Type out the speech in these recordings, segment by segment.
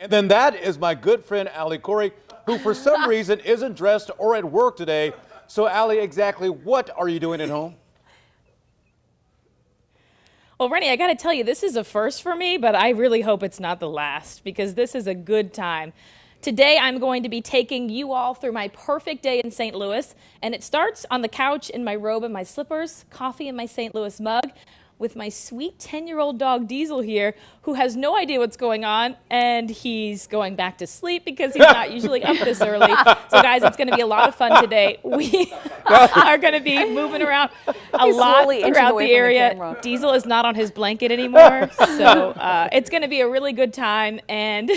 And then that is my good friend, Allie Corey, who for some reason isn't dressed or at work today. So, Allie, exactly what are you doing at home? Well, Rennie, I got to tell you, this is a first for me, but I really hope it's not the last because this is a good time. Today, I'm going to be taking you all through my perfect day in St. Louis, and it starts on the couch in my robe and my slippers, coffee in my St. Louis mug, with my sweet 10-year-old dog Diesel here, who has no idea what's going on, and he's going back to sleep because he's not usually up this early. So, guys, it's going to be a lot of fun today. We are going to be moving around a lot throughout the area. Diesel is not on his blanket anymore, so it's going to be a really good time, and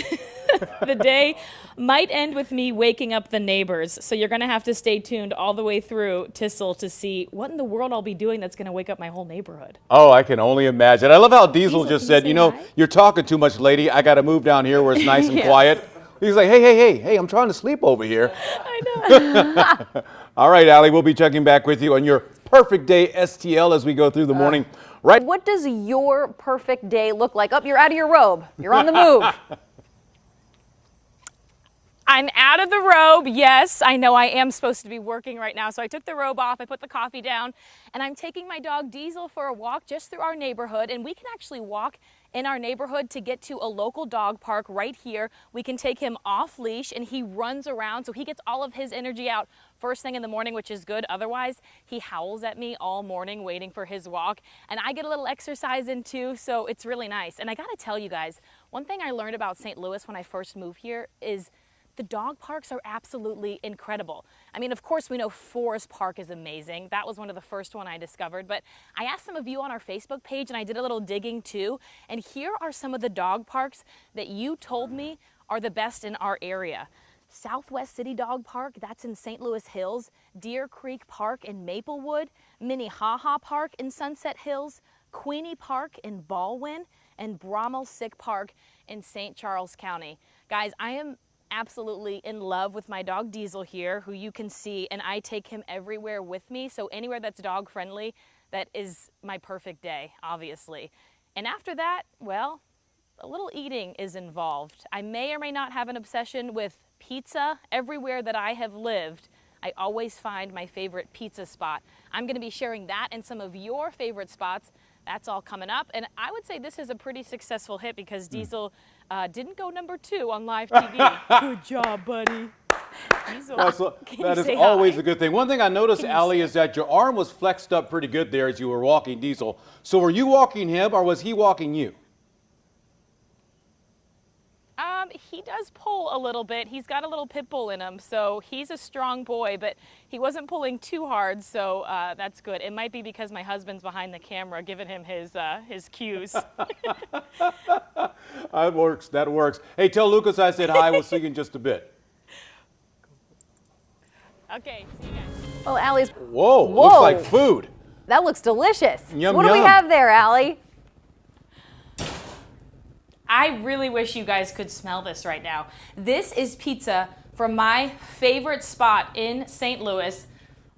the day might end with me waking up the neighbors. So you're going to have to stay tuned all the way through Tissel to see what in the world I'll be doing that's going to wake up my whole neighborhood. Oh, I can only imagine. I love how Diesel just said, you know, you're talking too much, lady. I got to move down here where it's nice and quiet. He's like, hey, I'm trying to sleep over here. I know. All right, Allie, we'll be checking back with you on your perfect day STL as we go through the morning. Right. What does your perfect day look like? Oh, you're out of your robe. You're on the move. I'm out of the robe. Yes, I know I am supposed to be working right now. So I took the robe off, I put the coffee down, and I'm taking my dog Diesel for a walk just through our neighborhood. And we can actually walk in our neighborhood to get to a local dog park right here. We can take him off leash and he runs around, so he gets all of his energy out first thing in the morning, which is good. Otherwise, he howls at me all morning waiting for his walk. And I get a little exercise in too, so it's really nice. And I gotta tell you guys, one thing I learned about St. Louis when I first moved here is the dog parks are absolutely incredible. I mean, of course, we know Forest Park is amazing. That was one of the first one I discovered. But I asked some of you on our Facebook page, and I did a little digging too. And here are some of the dog parks that you told me are the best in our area. Southwest City Dog Park, that's in St. Louis Hills. Deer Creek Park in Maplewood. Minnehaha Park in Sunset Hills. Queenie Park in Baldwin. And Brommel Sick Park in St. Charles County. Guys, I am absolutely in love with my dog Diesel here, who you can see, and I take him everywhere with me. So anywhere that's dog friendly, that is my perfect day, obviously. And after that, well, a little eating is involved. I may or may not have an obsession with pizza. Everywhere that I have lived, I always find my favorite pizza spot. I'm going to be sharing that and some of your favorite spots. That's all coming up. And I would say this is a pretty successful hit because Diesel didn't go #2 on live TV. Good job, buddy. Diesel, that is always a good thing. One thing I noticed, Allie, is that your arm was flexed up pretty good there as you were walking Diesel. So were you walking him or was he walking you? He does pull a little bit. He's got a little pit bull in him, so he's a strong boy, but he wasn't pulling too hard, so that's good. It might be because my husband's behind the camera giving him his cues. That works. That works. Hey, tell Lucas I said hi. We'll see you in just a bit. Okay, see you guys. Oh, Allie's. Whoa, looks like food. That looks delicious. Yum, what do we have there, Allie? I really wish you guys could smell this right now. This is pizza from my favorite spot in St. Louis.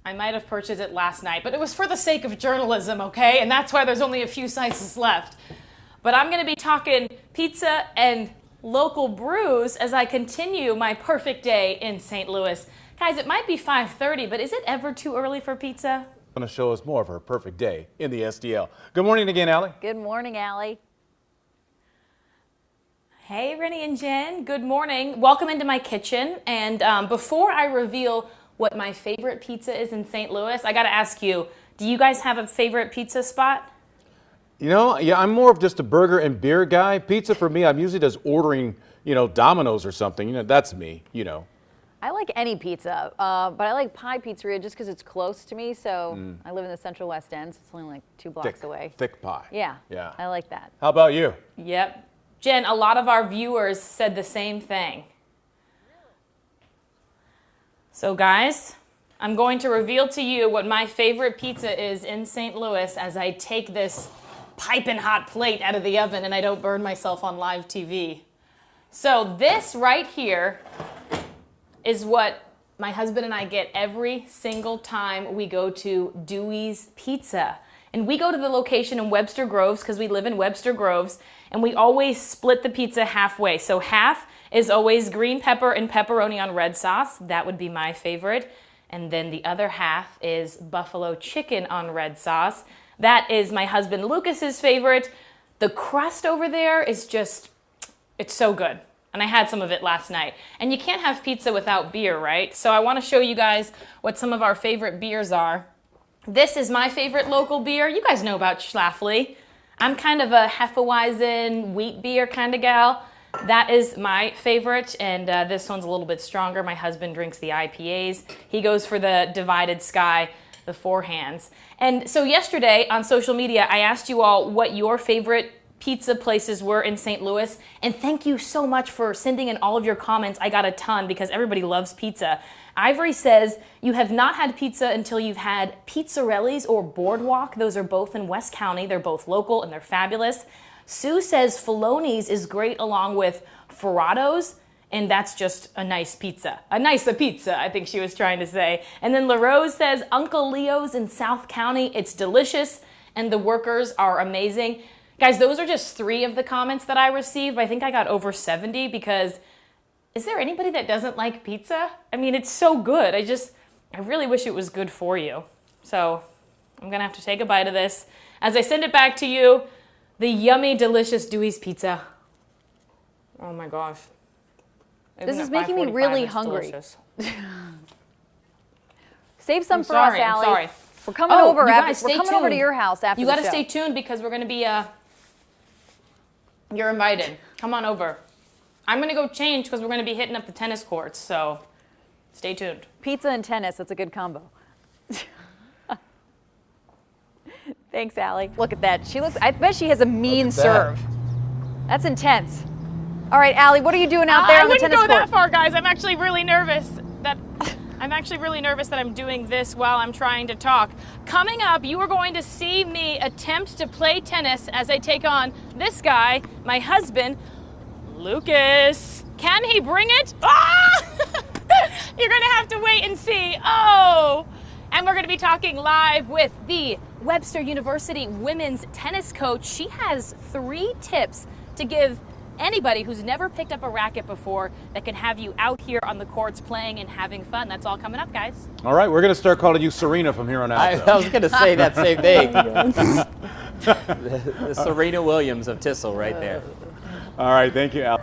I might have purchased it last night, but it was for the sake of journalism, okay? And that's why there's only a few slices left. But I'm gonna be talking pizza and local brews as I continue my perfect day in St. Louis. Guys, it might be 5:30, but is it ever too early for pizza? Going to show us more of her perfect day in the STL. Good morning again, Allie. Good morning, Allie. Hey, Rennie and Jen, good morning. Welcome into my kitchen. And before I reveal what my favorite pizza is in St. Louis, I gotta ask you, do you guys have a favorite pizza spot? You know, yeah, I'm more of just a burger and beer guy. Pizza for me, I'm usually just ordering, you know, Domino's or something. You know, that's me, you know. I like any pizza, but I like Pie Pizzeria just because it's close to me. So I live in the Central West End, so it's only like 2 blocks away. Thick pie. Yeah, yeah. I like that. How about you? Yep. Jen, a lot of our viewers said the same thing. So guys, I'm going to reveal to you what my favorite pizza is in St. Louis as I take this piping hot plate out of the oven and I don't burn myself on live TV. So this right here is what my husband and I get every single time we go to Dewey's Pizza. And we go to the location in Webster Groves because we live in Webster Groves, and we always split the pizza halfway. So half is always green pepper and pepperoni on red sauce. That would be my favorite. And then the other half is buffalo chicken on red sauce. That is my husband Lucas's favorite. The crust over there is just, it's so good. And I had some of it last night. And you can't have pizza without beer, right? So I want to show you guys what some of our favorite beers are. This is my favorite local beer. You guys know about Schlafly. I'm kind of a Hefeweizen wheat beer kind of gal. That is my favorite, and this one's a little bit stronger. My husband drinks the IPAs. He goes for the Divided Sky, the Four Hands. And so yesterday on social media, I asked you all what your favorite pizza places were in St. Louis, and thank you so much for sending in all of your comments. I got a ton because everybody loves pizza. Ivory says you have not had pizza until you've had Pizzarelli's or Boardwalk. Those are both in West County. They're both local and they're fabulous. Sue says Filoni's is great along with Ferrado's, and that's just a nice pizza. A nicer pizza, I think she was trying to say. And then LaRose says Uncle Leo's in South County. It's delicious and the workers are amazing. Guys, those are just 3 of the comments that I received. I think I got over 70 because is there anybody that doesn't like pizza? I mean, it's so good. I really wish it was good for you. So I'm gonna have to take a bite of this. As I send it back to you, the yummy, delicious Dewey's Pizza. Oh my gosh. This is making me really hungry. Save some for us, Allie. I'm sorry. We're coming over. We're coming over to your house after the show. You got to stay tuned because we're going to be. You're invited. Come on over. I'm going to go change because we're going to be hitting up the tennis courts. So, stay tuned. Pizza and tennis. That's a good combo. Thanks, Allie. Look at that. She looks. I bet she has a mean serve. That's intense. All right, Allie. What are you doing out there on the tennis court? I wouldn't go that far, guys. I'm actually really nervous that. I'm doing this while I'm trying to talk. Coming up, you are going to see me attempt to play tennis as I take on this guy, my husband, Lucas. Can he bring it? Ah! You're going to have to wait and see. Oh! And we're going to be talking live with the Webster University women's tennis coach. She has 3 tips to give anybody who's never picked up a racket before that can have you out here on the courts playing and having fun. That's all coming up, guys. All right, we're going to start calling you Serena from here on out. I was going to say that same thing. the Serena Williams of Tissel right there. All right, thank you, Al.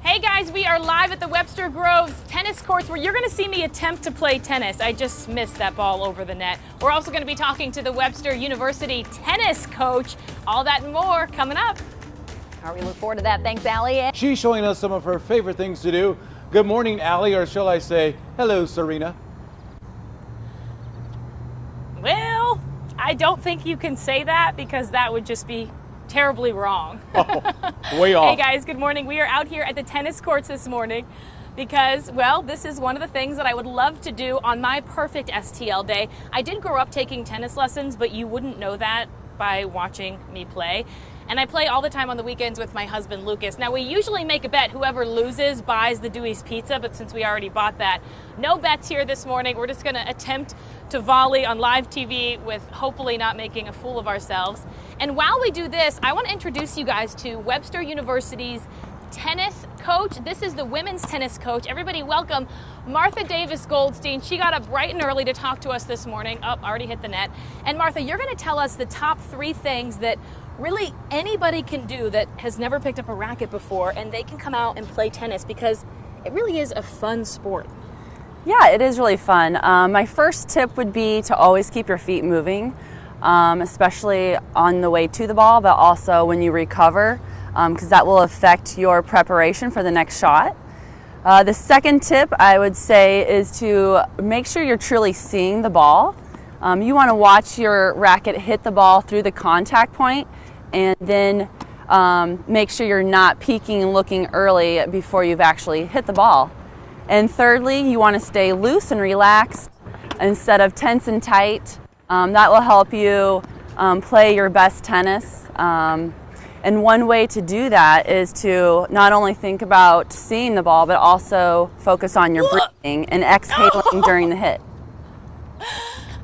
Hey guys, we are live at the Webster Groves tennis courts where you're going to see me attempt to play tennis. I just missed that ball over the net. We're also going to be talking to the Webster University tennis coach. All that and more coming up. All right, we look forward to that. Thanks, Allie. She's showing us some of her favorite things to do. Good morning, Allie, or shall I say, hello, Serena. Well, I don't think you can say that because that would just be terribly wrong. Oh, way off. Hey guys, good morning. We are out here at the tennis courts this morning because, well, this is one of the things that I would love to do on my perfect STL day. I did grow up taking tennis lessons, but you wouldn't know that by watching me play. And I play all the time on the weekends with my husband, Lucas. Now, we usually make a bet. Whoever loses buys the Dewey's Pizza, but since we already bought that, no bets here this morning. We're just going to attempt to volley on live TV with hopefully not making a fool of ourselves. And while we do this, I want to introduce you guys to Webster University's tennis coach. This is the women's tennis coach. Everybody welcome Martha Davis Goldstein. She got up bright and early to talk to us this morning. Oh, already hit the net. And Martha, you're going to tell us the top 3 things that really anybody can do that has never picked up a racket before, and they can come out and play tennis because it really is a fun sport. Yeah, it is really fun. My first tip would be to always keep your feet moving, especially on the way to the ball, but also when you recover, because that will affect your preparation for the next shot. The second tip I would say is to make sure you're truly seeing the ball. You want to watch your racket hit the ball through the contact point, and then make sure you're not peeking and looking early before you've actually hit the ball. And thirdly, you want to stay loose and relaxed instead of tense and tight. That will help you play your best tennis. And one way to do that is to not only think about seeing the ball, but also focus on your breathing and exhaling during the hit.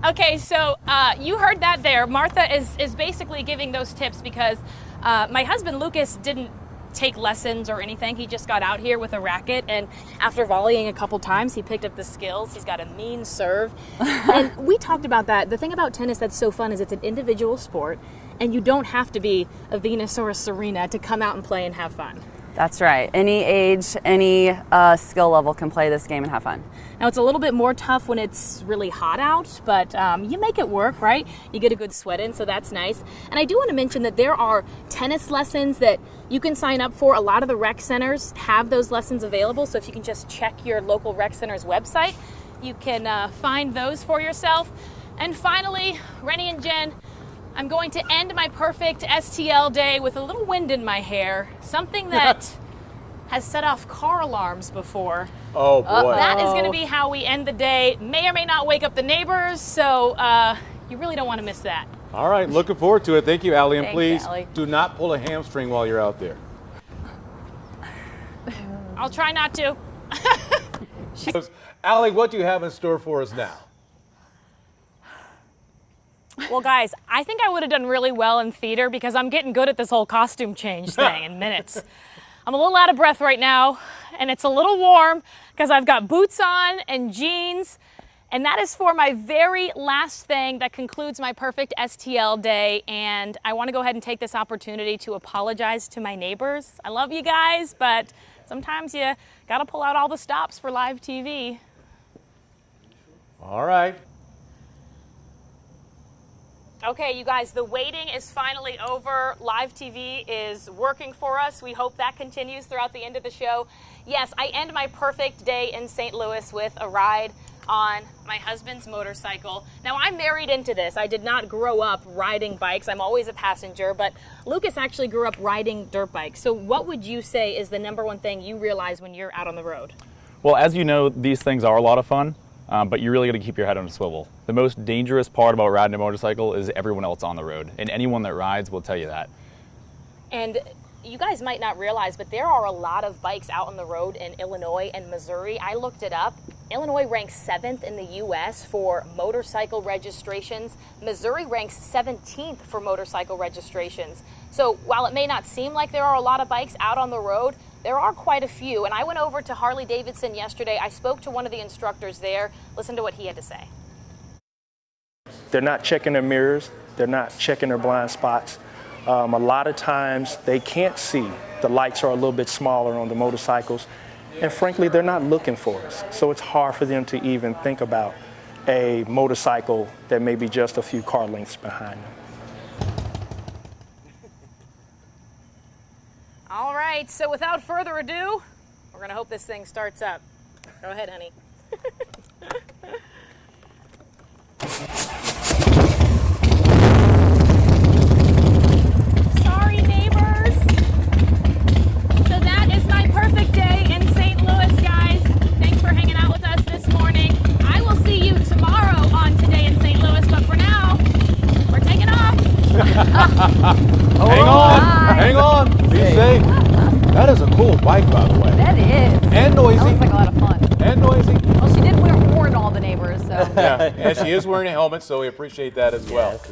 Okay, so you heard that there. Martha is basically giving those tips because my husband Lucas didn't take lessons or anything. He just got out here with a racket, and after volleying a couple times, he picked up the skills. He's got a mean serve. And we talked about that. The thing about tennis that's so fun is it's an individual sport, and you don't have to be a Venus or a Serena to come out and play and have fun. That's right. Any age, any skill level can play this game and have fun. Now, it's a little bit more tough when it's really hot out, but you make it work, right? You get a good sweat in, so that's nice. And I do want to mention that there are tennis lessons that you can sign up for. A lot of the rec centers have those lessons available, so if you can just check your local rec center's website, you can find those for yourself. And finally, Rennie and Jen, I'm going to end my perfect STL day with a little wind in my hair, something that has set off car alarms before. Oh boy. That is going to be how we end the day. May or may not wake up the neighbors, so you really don't want to miss that. All right, looking forward to it. Thank you, Allie. And Thanks, please Allie. do not pull a hamstring while you're out there. I'll try not to. Allie, what do you have in store for us now? Well, guys, I think I would have done really well in theater because I'm getting good at this whole costume change thing in minutes. I'm a little out of breath right now, and it's a little warm because I've got boots on and jeans, and that is for my very last thing that concludes my perfect STL day, and I want to go ahead and take this opportunity to apologize to my neighbors. I love you guys, but sometimes you got to pull out all the stops for live TV. All right. Okay, you guys, the waiting is finally over. Live TV is working for us. We hope that continues throughout the end of the show. Yes, I end my perfect day in St. Louis with a ride on my husband's motorcycle. Now, I'm married into this. I did not grow up riding bikes. I'm always a passenger, but Lucas actually grew up riding dirt bikes. So what would you say is the number one thing you realize when you're out on the road? Well, as you know, these things are a lot of fun. But you really got to keep your head on a swivel. The most dangerous part about riding a motorcycle is everyone else on the road, and anyone that rides will tell you that. And you guys might not realize, but there are a lot of bikes out on the road in Illinois and Missouri. I looked it up. Illinois ranks 7th in the U.S. for motorcycle registrations. Missouri ranks 17th for motorcycle registrations. So while it may not seem like there are a lot of bikes out on the road, there are quite a few. And I went over to Harley-Davidson yesterday. I spoke to one of the instructors there. Listen to what he had to say. They're not checking their mirrors. They're not checking their blind spots. A lot of times they can't see. The lights are a little bit smaller on the motorcycles. And frankly, they're not looking for us. So it's hard for them to even think about a motorcycle that may be just a few car lengths behind them. All right, so without further ado, we're gonna hope this thing starts up. Go ahead, honey. Sorry, neighbors. So that is my perfect day in St. Louis, guys. Thanks for hanging out with us this morning. I will see you tomorrow on Today in St. Louis, but for now, we're taking off. Hang on. Hang on. Be safe. That is a cool bike, by the way. That is. And noisy. That looks like a lot of fun. And noisy. Well, she did warn all the neighbors, so. Yeah, and she is wearing a helmet, so we appreciate that as well. Yes, yes.